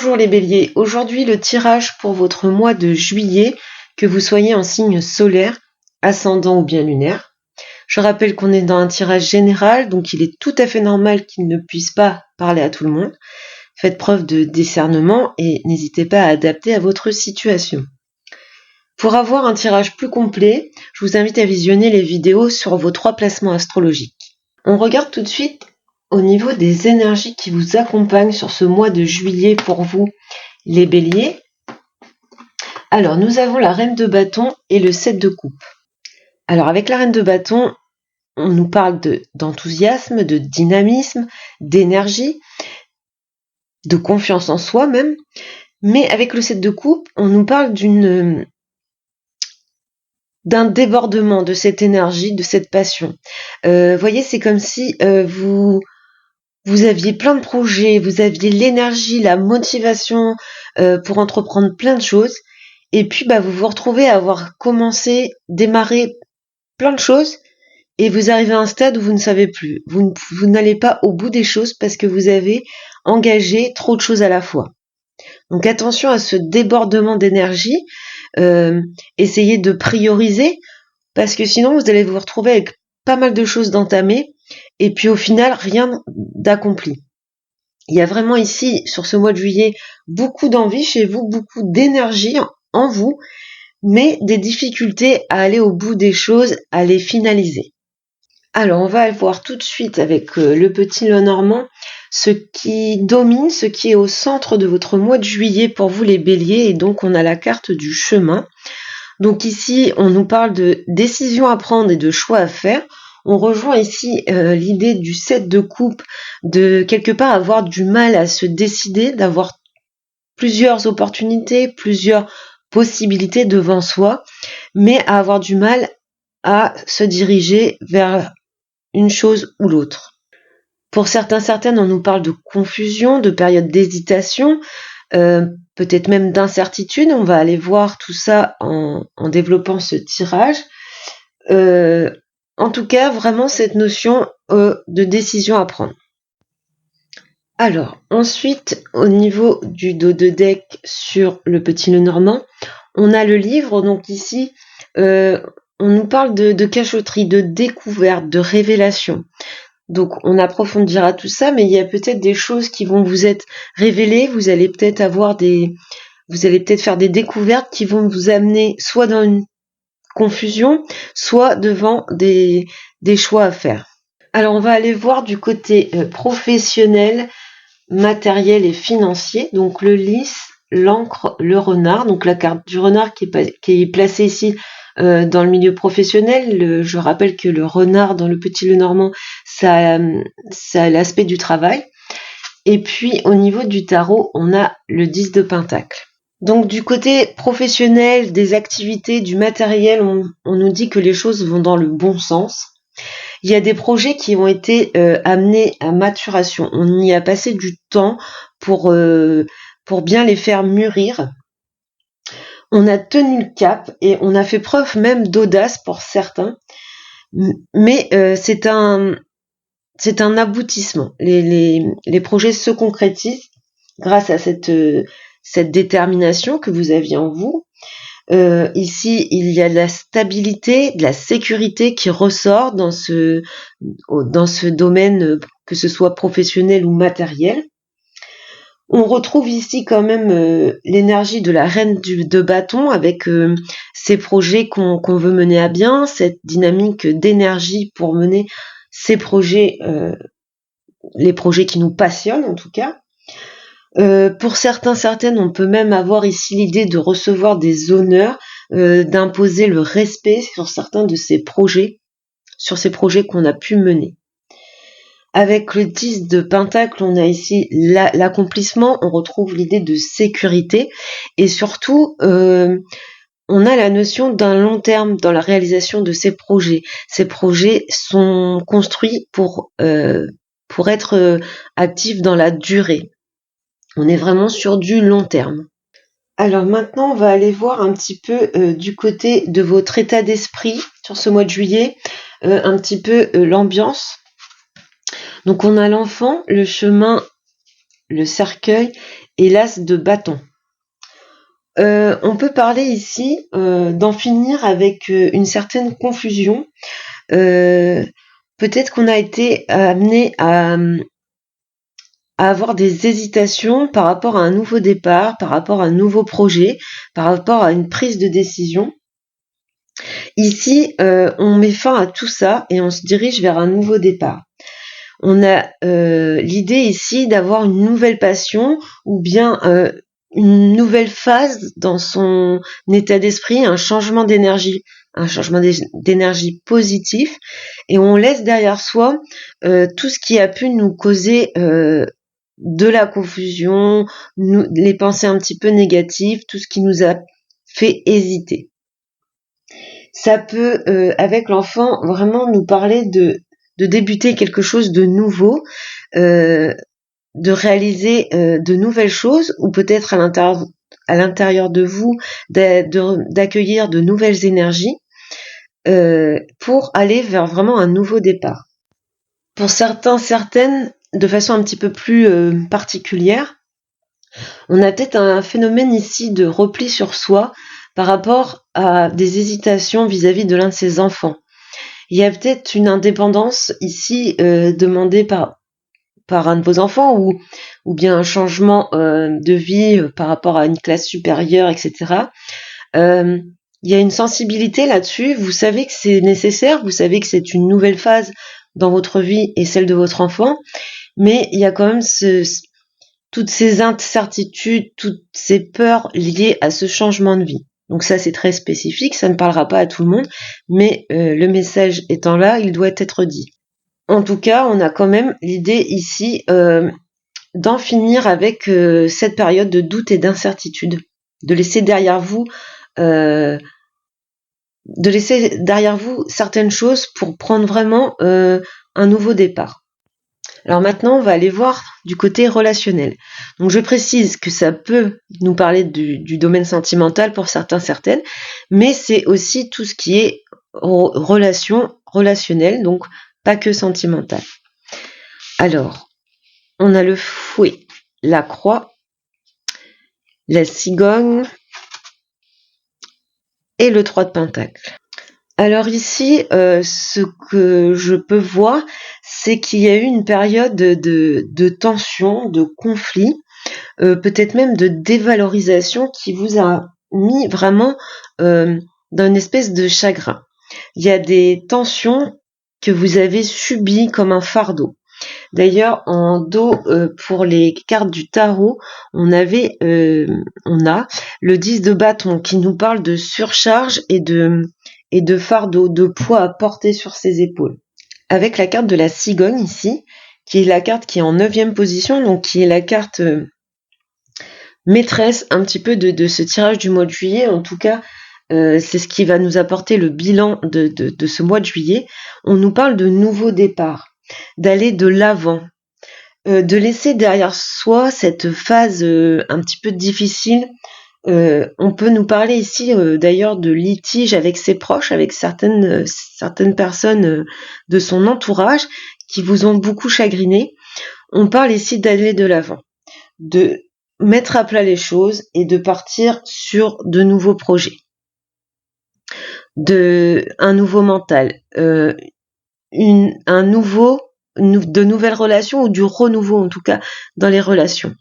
Bonjour les béliers, aujourd'hui le tirage pour votre mois de juillet, que vous soyez en signe solaire, ascendant ou bien lunaire. Je rappelle qu'on est dans un tirage général, donc il est tout à fait normal qu'il ne puisse pas parler à tout le monde. Faites preuve de discernement et n'hésitez pas à adapter à votre situation. Pour avoir un tirage plus complet, je vous invite à visionner les vidéos sur vos 3 placements astrologiques. On regarde tout de suite au niveau des énergies qui vous accompagnent sur ce mois de juillet pour vous, les béliers. Alors, nous avons la reine de bâton et le 7 de coupe. Alors, avec la reine de bâton, on nous parle d'enthousiasme, de dynamisme, d'énergie, de confiance en soi même. Mais avec le 7 de coupe, on nous parle d'un débordement de cette énergie, de cette passion. Voyez, c'est comme si vous aviez plein de projets, vous aviez l'énergie, la motivation pour entreprendre plein de choses. Et puis, vous vous retrouvez à avoir démarré plein de choses et vous arrivez à un stade où vous ne savez plus. Vous n'allez pas au bout des choses parce que vous avez engagé trop de choses à la fois. Donc, attention à ce débordement d'énergie. Essayez de prioriser parce que sinon, vous allez vous retrouver avec pas mal de choses d'entamées et puis au final, rien d'accompli. Il y a vraiment ici, sur ce mois de juillet, beaucoup d'envie chez vous, beaucoup d'énergie en vous, mais des difficultés à aller au bout des choses, à les finaliser. Alors, on va voir tout de suite avec le petit Lenormand ce qui domine, ce qui est au centre de votre mois de juillet pour vous les béliers, et donc on a la carte du chemin. Donc ici, on nous parle de décisions à prendre et de choix à faire. On rejoint ici l'idée du 7 de coupe, de quelque part avoir du mal à se décider, d'avoir plusieurs opportunités, plusieurs possibilités devant soi, mais à avoir du mal à se diriger vers une chose ou l'autre. Pour certaines, on nous parle de confusion, de période d'hésitation, peut-être même d'incertitude. On va aller voir tout ça en développant ce tirage. En tout cas, vraiment cette notion de décision à prendre. Alors, ensuite, au niveau du dos de deck sur le petit Lenormand, on a le livre. Donc ici, on nous parle de cachotterie, de découverte, de révélation. Donc, on approfondira tout ça, mais il y a peut-être des choses qui vont vous être révélées. Vous allez peut-être faire des découvertes qui vont vous amener soit dans une confusion, soit devant des choix à faire. Alors, on va aller voir du côté professionnel, matériel et financier. Donc, le lys, l'encre, le renard. Donc, la carte du renard qui est placée ici dans le milieu professionnel. Je rappelle que le renard dans le petit Lenormand, ça a l'aspect du travail. Et puis, au niveau du tarot, on a le 10 de pentacle. Donc, du côté professionnel, des activités, du matériel, on nous dit que les choses vont dans le bon sens. Il y a des projets qui ont été amenés à maturation. On y a passé du temps pour bien les faire mûrir. On a tenu le cap et on a fait preuve même d'audace pour certains. Mais c'est un aboutissement. Les projets se concrétisent grâce à cette détermination que vous aviez en vous. Ici, il y a de la stabilité, de la sécurité qui ressort dans ce domaine, que ce soit professionnel ou matériel. On retrouve ici quand même l'énergie de la reine de bâton avec ces projets qu'on veut mener à bien, cette dynamique d'énergie pour mener ces projets, les projets qui nous passionnent en tout cas. Pour certaines, on peut même avoir ici l'idée de recevoir des honneurs, d'imposer le respect sur certains de ces projets, sur ces projets qu'on a pu mener. Avec le 10 de pentacle, on a ici l'accomplissement, on retrouve l'idée de sécurité et surtout, on a la notion d'un long terme dans la réalisation de ces projets. Ces projets sont construits pour être actifs dans la durée. On est vraiment sur du long terme. Alors maintenant, on va aller voir un petit peu du côté de votre état d'esprit sur ce mois de juillet, un petit peu l'ambiance. Donc on a l'enfant, le chemin, le cercueil et l'as de bâton. On peut parler ici d'en finir avec une certaine confusion. Peut-être qu'on a été amené à avoir des hésitations par rapport à un nouveau départ, par rapport à un nouveau projet, par rapport à une prise de décision. Ici, on met fin à tout ça et on se dirige vers un nouveau départ. On a l'idée ici d'avoir une nouvelle passion ou bien une nouvelle phase dans son état d'esprit, un changement d'énergie positif, et on laisse derrière soi tout ce qui a pu nous causer de la confusion, les pensées un petit peu négatives, tout ce qui nous a fait hésiter. Ça peut, avec l'enfant, vraiment nous parler de débuter quelque chose de nouveau, de réaliser de nouvelles choses, ou peut-être à l'intérieur de vous d'accueillir de nouvelles énergies pour aller vers vraiment un nouveau départ. Pour certaines, de façon un petit peu plus particulière, on a peut-être un phénomène ici de repli sur soi par rapport à des hésitations vis-à-vis de l'un de ses enfants. Il y a peut-être une indépendance ici demandée par un de vos enfants, ou bien un changement de vie par rapport à une classe supérieure, etc. Il y a une sensibilité là-dessus, vous savez que c'est nécessaire, vous savez que c'est une nouvelle phase dans votre vie et celle de votre enfant, mais il y a quand même toutes ces incertitudes, toutes ces peurs liées à ce changement de vie. Donc ça, c'est très spécifique, ça ne parlera pas à tout le monde, mais le message étant là, il doit être dit. En tout cas, on a quand même l'idée ici d'en finir avec cette période de doute et d'incertitude, de laisser derrière vous certaines choses pour prendre vraiment un nouveau départ. Alors maintenant, on va aller voir du côté relationnel. Donc je précise que ça peut nous parler du domaine sentimental pour certaines, mais c'est aussi tout ce qui est relationnel, donc pas que sentimental. Alors, on a le fouet, la croix, la cigogne et le 3 de pentacle. Alors ici, ce que je peux voir, c'est qu'il y a eu une période de tension, de conflit, peut-être même de dévalorisation qui vous a mis vraiment dans une espèce de chagrin. Il y a des tensions que vous avez subies comme un fardeau. D'ailleurs, en dos, pour les cartes du tarot, on a le 10 de bâton qui nous parle de surcharge et de fardeau, de poids à porter sur ses épaules. Avec la carte de la cigogne ici, qui est la carte qui est en 9e position, donc qui est la carte maîtresse un petit peu de ce tirage du mois de juillet. En tout cas, c'est ce qui va nous apporter le bilan de ce mois de juillet. On nous parle de nouveau départ, d'aller de l'avant, de laisser derrière soi cette phase un petit peu difficile. On peut nous parler ici d'ailleurs de litige avec ses proches, avec certaines personnes de son entourage qui vous ont beaucoup chagriné. On parle ici d'aller de l'avant, de mettre à plat les choses et de partir sur de nouveaux projets, un nouveau mental, de nouvelles relations, ou du renouveau en tout cas dans les relations.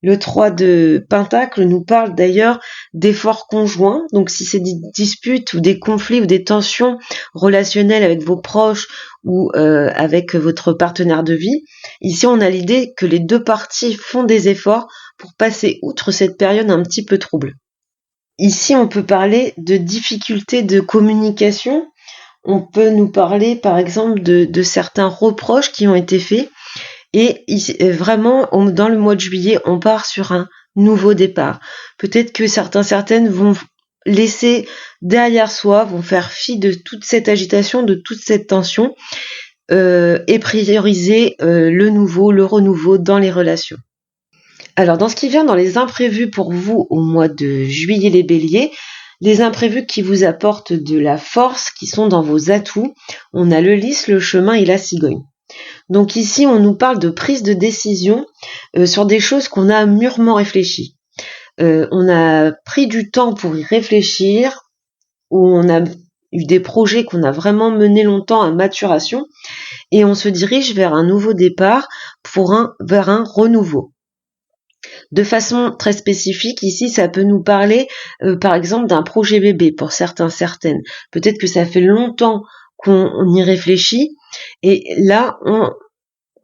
Le 3 de pentacle nous parle d'ailleurs d'efforts conjoints, donc si c'est des disputes ou des conflits ou des tensions relationnelles avec vos proches ou avec votre partenaire de vie, ici on a l'idée que les deux parties font des efforts pour passer outre cette période un petit peu trouble. Ici on peut parler de difficultés de communication, on peut nous parler par exemple de certains reproches qui ont été faits. Et vraiment, dans le mois de juillet, on part sur un nouveau départ. Peut-être que certaines vont laisser derrière soi, vont faire fi de toute cette agitation, de toute cette tension, et prioriser le nouveau, le renouveau dans les relations. Alors, dans ce qui vient dans les imprévus pour vous au mois de juillet, les béliers, les imprévus qui vous apportent de la force, qui sont dans vos atouts, on a le lys, le chemin et la cigogne. Donc ici, on nous parle de prise de décision sur des choses qu'on a mûrement réfléchies. On a pris du temps pour y réfléchir, ou on a eu des projets qu'on a vraiment menés longtemps à maturation, et on se dirige vers un nouveau départ, vers un renouveau. De façon très spécifique, ici, ça peut nous parler, par exemple, d'un projet bébé pour certaines. Peut-être que ça fait longtemps qu'on y réfléchit, et là,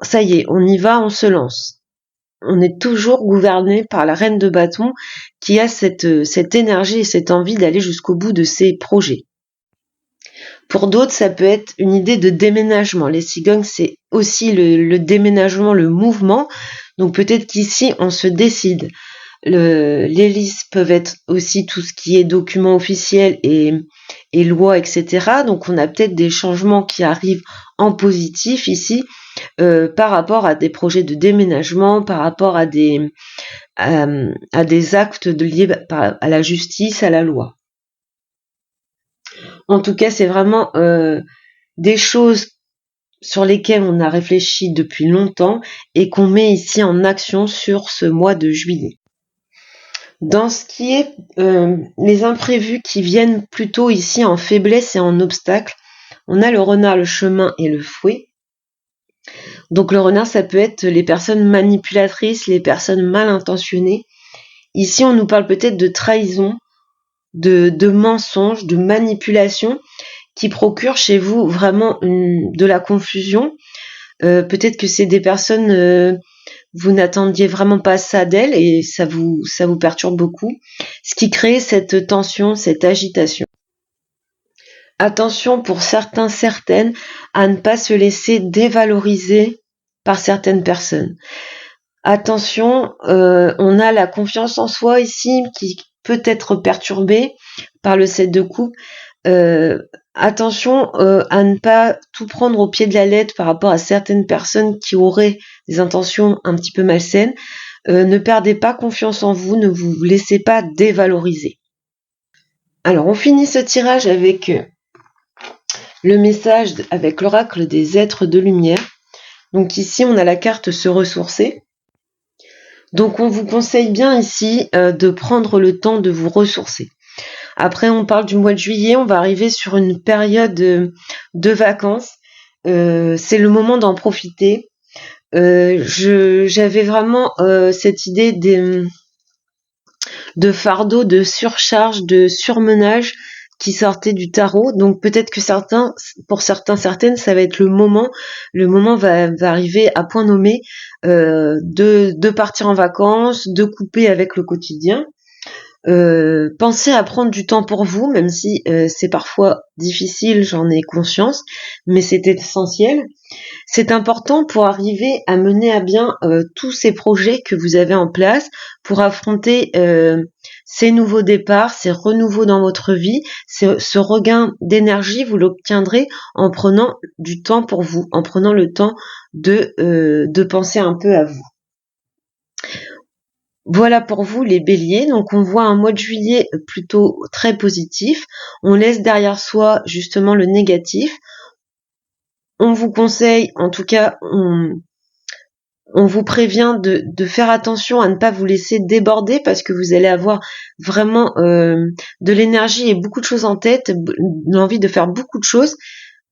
ça y est, on y va, on se lance. On est toujours gouverné par la reine de bâton qui a cette énergie et cette envie d'aller jusqu'au bout de ses projets. Pour d'autres, ça peut être une idée de déménagement. Les cigognes, c'est aussi le déménagement, le mouvement. Donc peut-être qu'ici, on se décide. Les listes peuvent être aussi tout ce qui est documents officiels et lois, etc. Donc on a peut-être des changements qui arrivent en positif ici par rapport à des projets de déménagement, par rapport à des actes liés à la justice, à la loi. En tout cas, c'est vraiment des choses sur lesquelles on a réfléchi depuis longtemps et qu'on met ici en action sur ce mois de juillet. Dans ce qui est les imprévus qui viennent plutôt ici en faiblesse et en obstacle, on a le renard, le chemin et le fouet. Donc le renard, ça peut être les personnes manipulatrices, les personnes mal intentionnées. Ici, on nous parle peut-être de trahison, de mensonges, de manipulation qui procurent chez vous vraiment de la confusion. Peut-être que c'est des personnes, vous n'attendiez vraiment pas ça d'elles et ça vous perturbe beaucoup, ce qui crée cette tension, cette agitation. Attention pour certaines à ne pas se laisser dévaloriser par certaines personnes. Attention, on a la confiance en soi ici qui peut être perturbée par le 7 de coupe. Attention à ne pas tout prendre au pied de la lettre par rapport à certaines personnes qui auraient des intentions un petit peu malsaines. Ne perdez pas confiance en vous, ne vous laissez pas dévaloriser. Alors on finit ce tirage avec le message avec l'oracle des êtres de lumière. Donc ici on a la carte se ressourcer. Donc on vous conseille bien ici de prendre le temps de vous ressourcer. Après on parle du mois de juillet, on va arriver sur une période de vacances. C'est le moment d'en profiter. J'avais vraiment cette idée de fardeau, de surcharge, de surmenage qui sortait du tarot. Donc peut-être que certaines, ça va être le moment. Le moment va arriver à point nommé de partir en vacances, de couper avec le quotidien. Pensez à prendre du temps pour vous, même si c'est parfois difficile, j'en ai conscience, mais c'est essentiel. C'est important pour arriver à mener à bien tous ces projets que vous avez en place, pour affronter ces nouveaux départs, ces renouveaux dans votre vie, ce regain d'énergie, vous l'obtiendrez en prenant du temps pour vous, en prenant le temps de penser un peu à vous. Voilà pour vous les béliers, donc on voit un mois de juillet plutôt très positif, on laisse derrière soi justement le négatif, on vous conseille, en tout cas on vous prévient de faire attention à ne pas vous laisser déborder parce que vous allez avoir vraiment de l'énergie et beaucoup de choses en tête, l'envie de faire beaucoup de choses,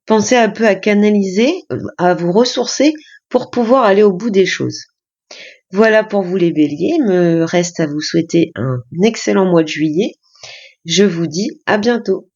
pensez un peu à canaliser, à vous ressourcer pour pouvoir aller au bout des choses. Voilà pour vous les béliers, il me reste à vous souhaiter un excellent mois de juillet. Je vous dis à bientôt.